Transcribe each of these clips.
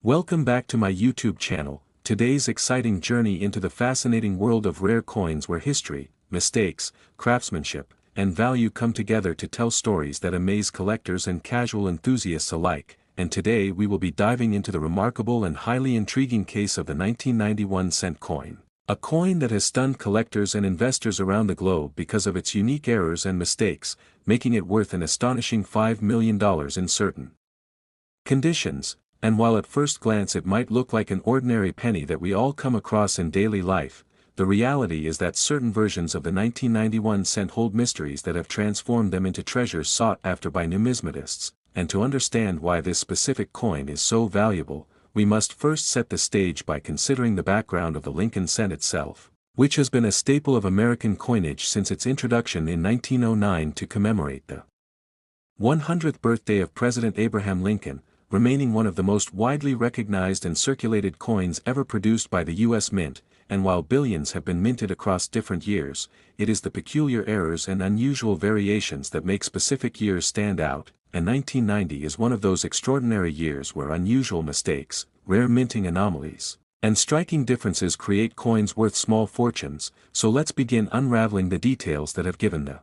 Welcome back to my YouTube channel. Today's exciting journey into the fascinating world of rare coins where history, mistakes, craftsmanship, and value come together to tell stories that amaze collectors and casual enthusiasts alike. And today we will be diving into the remarkable and highly intriguing case of the 1991 cent coin. A coin that has stunned collectors and investors around the globe because of its unique errors and mistakes, making it worth an astonishing $5 million in certain conditions. And while at first glance it might look like an ordinary penny that we all come across in daily life, the reality is that certain versions of the 1991 cent hold mysteries that have transformed them into treasures sought after by numismatists. And to understand why this specific coin is so valuable, we must first set the stage by considering the background of the Lincoln cent itself, which has been a staple of American coinage since its introduction in 1909 to commemorate the 100th birthday of President Abraham Lincoln, remaining one of the most widely recognized and circulated coins ever produced by the U.S. Mint. And while billions have been minted across different years, it is the peculiar errors and unusual variations that make specific years stand out, and 1990 is one of those extraordinary years where unusual mistakes, rare minting anomalies, and striking differences create coins worth small fortunes. So let's begin unraveling the details that have given the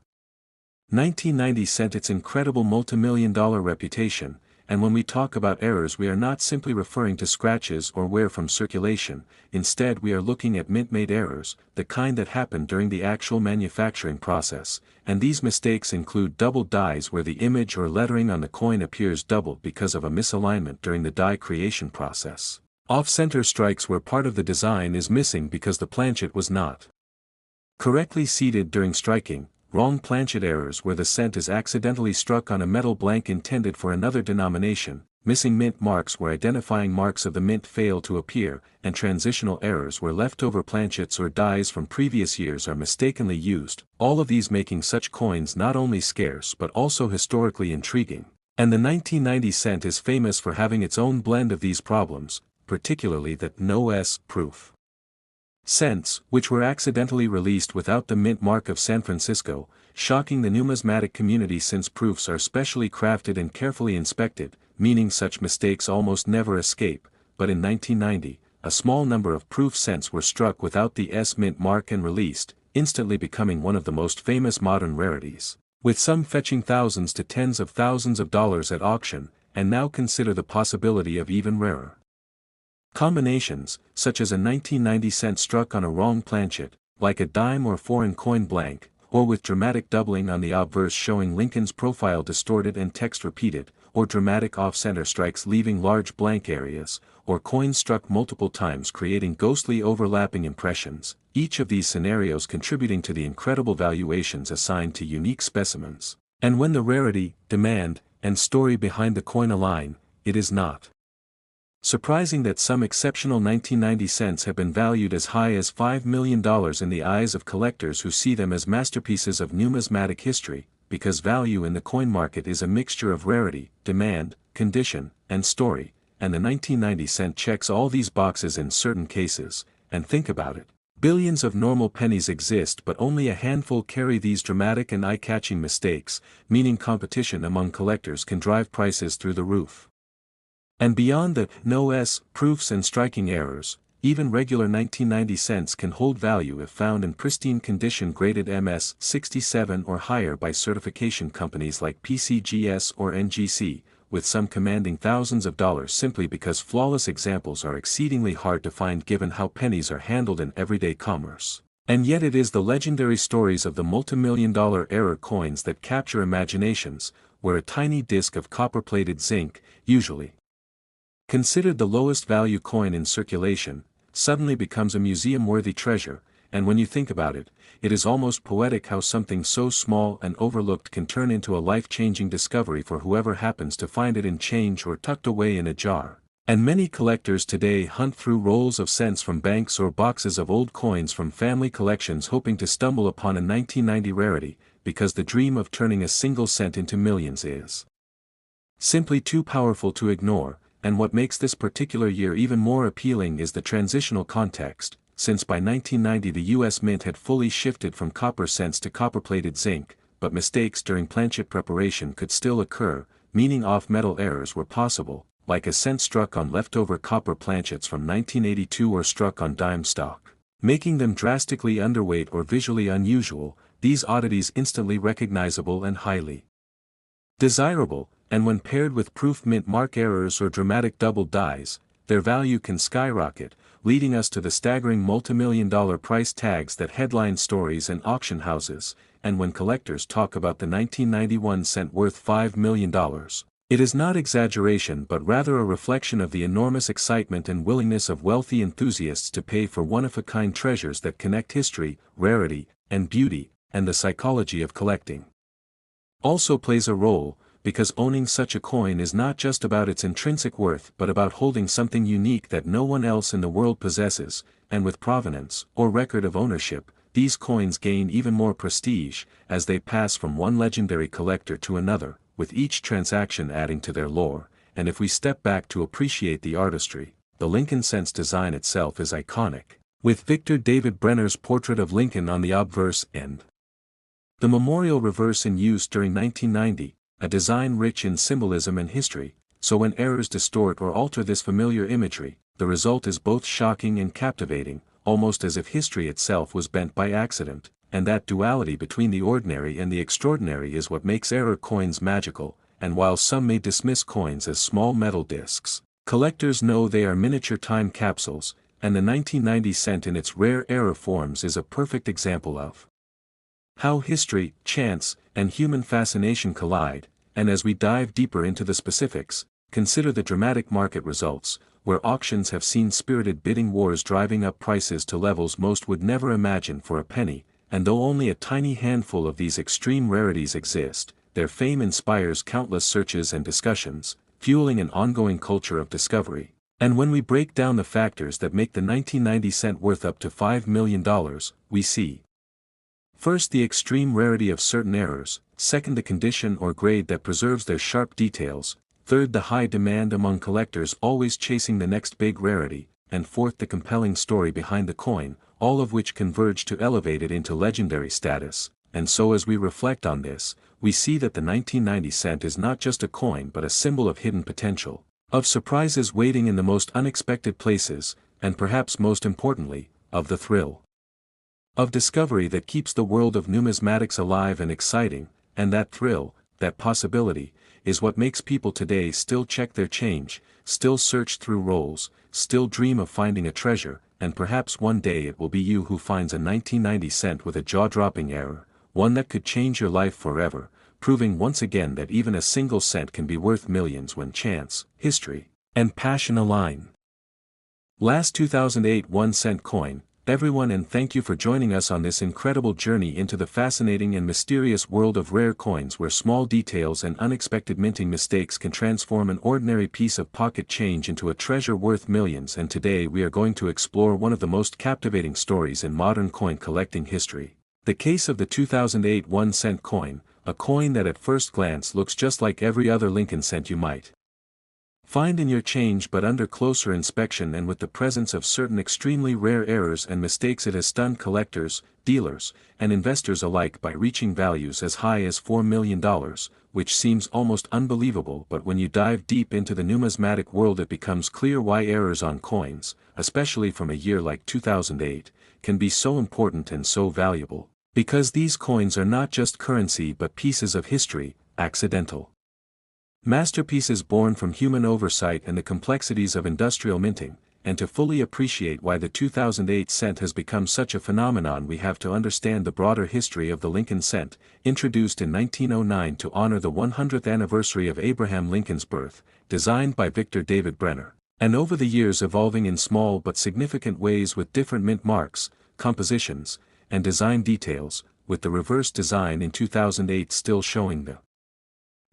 1990 cent its incredible multimillion-dollar reputation. And when we talk about errors, we are not simply referring to scratches or wear from circulation. Instead, we are looking at mint-made errors, the kind that happen during the actual manufacturing process. And these mistakes include doubled dies where the image or lettering on the coin appears doubled because of a misalignment during the die creation process. Off-center strikes where part of the design is missing because the planchet was not correctly seated during striking. Wrong planchet errors where the cent is accidentally struck on a metal blank intended for another denomination, missing mint marks where identifying marks of the mint fail to appear, and transitional errors where leftover planchets or dies from previous years are mistakenly used, all of these making such coins not only scarce but also historically intriguing. And the 1990 cent is famous for having its own blend of these problems, particularly the no-S proof cents, which were accidentally released without the mint mark of San Francisco, shocking the numismatic community since proofs are specially crafted and carefully inspected, meaning such mistakes almost never escape. But in 1990, a small number of proof cents were struck without the S mint mark and released, instantly becoming one of the most famous modern rarities, with some fetching thousands to tens of thousands of dollars at auction. And now consider the possibility of even rarer combinations, such as a 1990 cent struck on a wrong planchet, like a dime or foreign coin blank, or with dramatic doubling on the obverse showing Lincoln's profile distorted and text repeated, or dramatic off-center strikes leaving large blank areas, or coins struck multiple times creating ghostly overlapping impressions, each of these scenarios contributing to the incredible valuations assigned to unique specimens. And when the rarity, demand, and story behind the coin align, it is not surprising that some exceptional 1990 cents have been valued as high as $5 million in the eyes of collectors who see them as masterpieces of numismatic history, because value in the coin market is a mixture of rarity, demand, condition, and story, and the 1990 cent checks all these boxes in certain cases. And think about it. Billions of normal pennies exist but only a handful carry these dramatic and eye-catching mistakes, meaning competition among collectors can drive prices through the roof. And beyond the no-S proofs and striking errors, even regular 1990 cents can hold value if found in pristine condition graded MS 67 or higher by certification companies like PCGS or NGC, with some commanding thousands of dollars simply because flawless examples are exceedingly hard to find given how pennies are handled in everyday commerce. And yet it is the legendary stories of the multimillion-dollar error coins that capture imaginations, where a tiny disc of copper-plated zinc, usually considered the lowest value coin in circulation, suddenly becomes a museum-worthy treasure. And when you think about it, it is almost poetic how something so small and overlooked can turn into a life-changing discovery for whoever happens to find it in change or tucked away in a jar. And many collectors today hunt through rolls of cents from banks or boxes of old coins from family collections hoping to stumble upon a 1990 rarity, because the dream of turning a single cent into millions is simply too powerful to ignore. And what makes this particular year even more appealing is the transitional context, since by 1990 the U.S. Mint had fully shifted from copper cents to copper-plated zinc, but mistakes during planchet preparation could still occur, meaning off-metal errors were possible, like a cent struck on leftover copper planchets from 1982 or struck on dime stock. Making them drastically underweight or visually unusual, these oddities instantly recognizable and highly desirable, and when paired with proof mint mark errors or dramatic double dies, their value can skyrocket, leading us to the staggering multimillion-dollar price tags that headline stories and auction houses, and when collectors talk about the 1991 cent worth $5 million. It is not exaggeration but rather a reflection of the enormous excitement and willingness of wealthy enthusiasts to pay for one-of-a-kind treasures that connect history, rarity, and beauty, and the psychology of collecting. Also plays a role, because owning such a coin is not just about its intrinsic worth but about holding something unique that no one else in the world possesses, and with provenance, or record of ownership, these coins gain even more prestige, as they pass from one legendary collector to another, with each transaction adding to their lore, and if we step back to appreciate the artistry, the Lincoln Cent's design itself is iconic, with Victor David Brenner's portrait of Lincoln on the obverse end. The memorial reverse in use during 1990, a design rich in symbolism and history, so when errors distort or alter this familiar imagery, the result is both shocking and captivating, almost as if history itself was bent by accident, and that duality between the ordinary and the extraordinary is what makes error coins magical, and while some may dismiss coins as small metal discs, collectors know they are miniature time capsules, and the 1990 cent in its rare error forms is a perfect example of how history, chance, and human fascination collide, and as we dive deeper into the specifics, consider the dramatic market results, where auctions have seen spirited bidding wars driving up prices to levels most would never imagine for a penny, and though only a tiny handful of these extreme rarities exist, their fame inspires countless searches and discussions, fueling an ongoing culture of discovery. And when we break down the factors that make the 1990 cent worth up to $5 million, we see: first, the extreme rarity of certain errors, second, the condition or grade that preserves their sharp details, third, the high demand among collectors always chasing the next big rarity, and fourth, the compelling story behind the coin, all of which converge to elevate it into legendary status. And so as we reflect on this, we see that the 1990 cent is not just a coin but a symbol of hidden potential, of surprises waiting in the most unexpected places, and perhaps most importantly, of the thrill of discovery that keeps the world of numismatics alive and exciting, and that thrill, that possibility, is what makes people today still check their change, still search through rolls, still dream of finding a treasure, and perhaps one day it will be you who finds a 1990 cent with a jaw-dropping error, one that could change your life forever, proving once again that even a single cent can be worth millions when chance, history, and passion align. Last 2008 1-cent coin, everyone, and thank you for joining us on this incredible journey into the fascinating and mysterious world of rare coins where small details and unexpected minting mistakes can transform an ordinary piece of pocket change into a treasure worth millions. And today we are going to explore one of the most captivating stories in modern coin collecting history. The case of the 2008 1-cent coin, a coin that at first glance looks just like every other Lincoln cent you might find in your change, but under closer inspection and with the presence of certain extremely rare errors and mistakes, it has stunned collectors, dealers, and investors alike by reaching values as high as $4 million, which seems almost unbelievable. But when you dive deep into the numismatic world, it becomes clear why errors on coins, especially from a year like 2008, can be so important and so valuable. Because these coins are not just currency but pieces of history, accidental masterpieces born from human oversight and the complexities of industrial minting. And to fully appreciate why the 2008 cent has become such a phenomenon, we have to understand the broader history of the Lincoln cent, introduced in 1909 to honor the 100th anniversary of Abraham Lincoln's birth, designed by Victor David Brenner, and over the years evolving in small but significant ways with different mint marks, compositions, and design details, with the reverse design in 2008 still showing the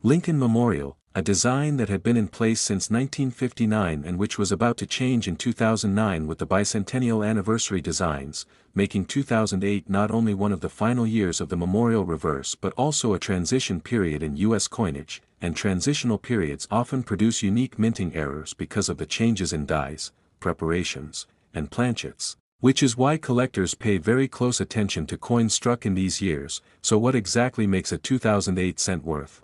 Lincoln Memorial, a design that had been in place since 1959 and which was about to change in 2009 with the bicentennial anniversary designs, making 2008 not only one of the final years of the Memorial reverse but also a transition period in U.S. coinage, and transitional periods often produce unique minting errors because of the changes in dies, preparations, and planchets, which is why collectors pay very close attention to coins struck in these years. So what exactly makes a 2008 cent worth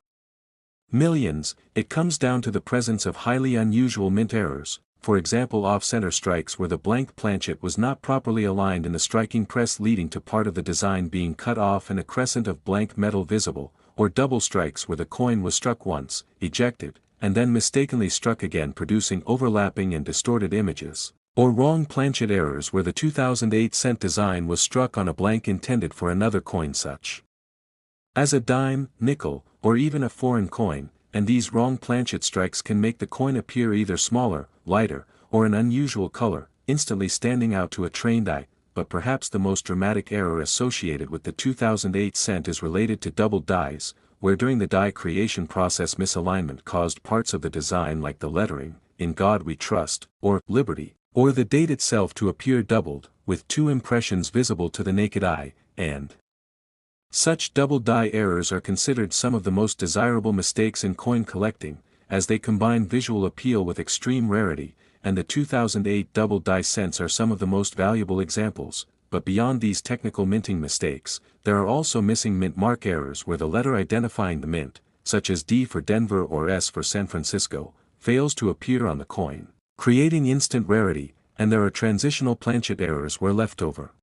Millions, it comes down to the presence of highly unusual mint errors, for example off-center strikes where the blank planchet was not properly aligned in the striking press leading to part of the design being cut off and a crescent of blank metal visible, or double strikes where the coin was struck once, ejected, and then mistakenly struck again producing overlapping and distorted images, or wrong planchet errors where the 2008 design was struck on a blank intended for another coin such as a dime, nickel, or even a foreign coin, and these wrong planchet strikes can make the coin appear either smaller, lighter, or an unusual color, instantly standing out to a trained eye, but perhaps the most dramatic error associated with the 2008 cent is related to doubled dies, where during the die creation process misalignment caused parts of the design like the lettering, "In God We Trust," or "Liberty," or the date itself to appear doubled, with two impressions visible to the naked eye, and such double die errors are considered some of the most desirable mistakes in coin collecting, as they combine visual appeal with extreme rarity, and the 2008 double die cents are some of the most valuable examples. But beyond these technical minting mistakes, there are also missing mint mark errors where the letter identifying the mint, such as D for Denver or S for San Francisco, fails to appear on the coin, creating instant rarity, and there are transitional planchet errors where leftover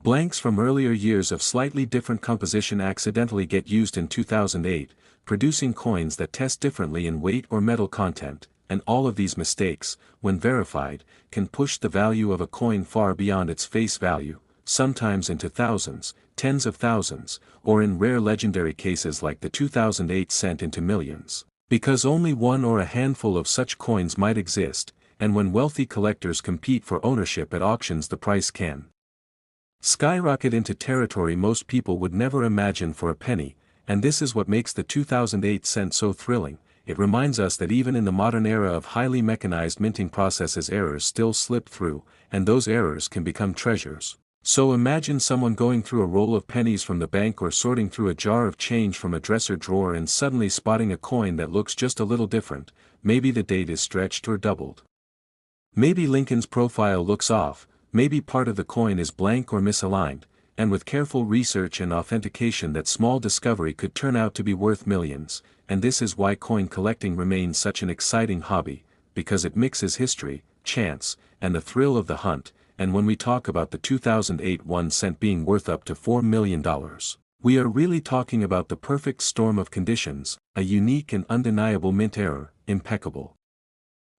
blanks from earlier years of slightly different composition accidentally get used in 2008, producing coins that test differently in weight or metal content, and all of these mistakes, when verified, can push the value of a coin far beyond its face value, sometimes into thousands, tens of thousands, or in rare legendary cases like the 2008 cent into millions, because only one or a handful of such coins might exist, and when wealthy collectors compete for ownership at auctions the price can skyrocket into territory most people would never imagine for a penny, and this is what makes the 2008 cent so thrilling. It reminds us that even in the modern era of highly mechanized minting processes errors still slip through, and those errors can become treasures. So imagine someone going through a roll of pennies from the bank or sorting through a jar of change from a dresser drawer and suddenly spotting a coin that looks just a little different. Maybe the date is stretched or doubled. Maybe Lincoln's profile looks off, maybe part of the coin is blank or misaligned, and with careful research and authentication that small discovery could turn out to be worth millions. And this is why coin collecting remains such an exciting hobby, because it mixes history, chance, and the thrill of the hunt. And when we talk about the 2008 1 cent being worth up to $4 million, we are really talking about the perfect storm of conditions: a unique and undeniable mint error, impeccable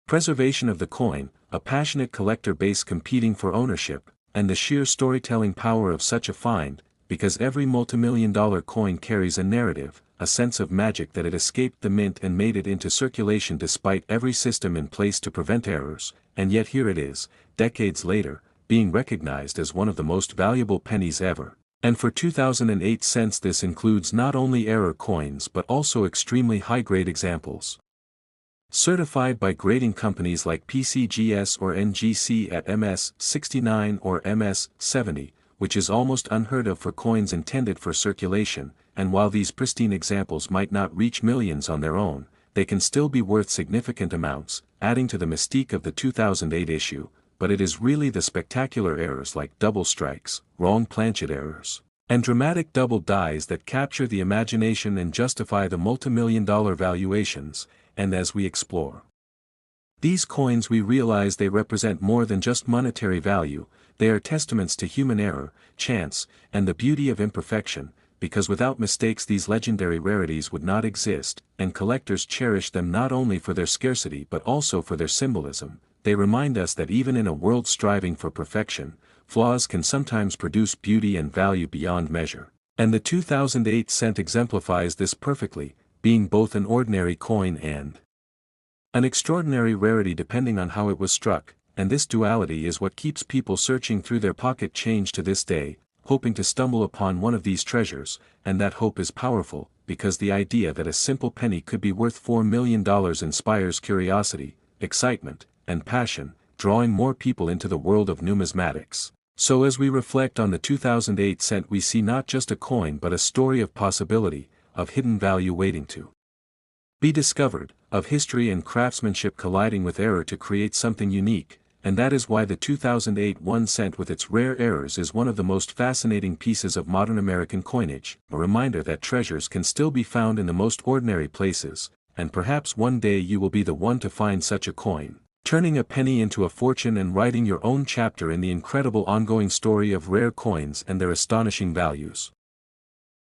preservation of the coin, a passionate collector base competing for ownership, and the sheer storytelling power of such a find, because every multimillion-dollar coin carries a narrative, a sense of magic that it escaped the mint and made it into circulation despite every system in place to prevent errors, and yet here it is, decades later, being recognized as one of the most valuable pennies ever. And for 2008 cents this includes not only error coins but also extremely high-grade examples, certified by grading companies like PCGS or NGC at MS69 or MS70, which is almost unheard of for coins intended for circulation. And while these pristine examples might not reach millions on their own, they can still be worth significant amounts, adding to the mystique of the 2008 issue. But it is really the spectacular errors like double strikes, wrong planchet errors, and dramatic double dies that capture the imagination and justify the multimillion-dollar valuations. And as we explore these coins we realize they represent more than just monetary value. They are testaments to human error, chance, and the beauty of imperfection, because without mistakes these legendary rarities would not exist, and collectors cherish them not only for their scarcity but also for their symbolism. They remind us that even in a world striving for perfection, flaws can sometimes produce beauty and value beyond measure. And the 2008 cent exemplifies this perfectly, being both an ordinary coin and an extraordinary rarity depending on how it was struck, and this duality is what keeps people searching through their pocket change to this day, hoping to stumble upon one of these treasures. And that hope is powerful, because the idea that a simple penny could be worth $4 million inspires curiosity, excitement, and passion, drawing more people into the world of numismatics. So as we reflect on the 2008 cent we see not just a coin but a story of possibility, of hidden value waiting to be discovered, of history and craftsmanship colliding with error to create something unique. and that is why the 2008 1 cent with its rare errors is one of the most fascinating pieces of modern American coinage, a reminder that treasures can still be found in the most ordinary places, and perhaps one day you will be the one to find such a coin, turning a penny into a fortune and writing your own chapter in the incredible ongoing story of rare coins and their astonishing values.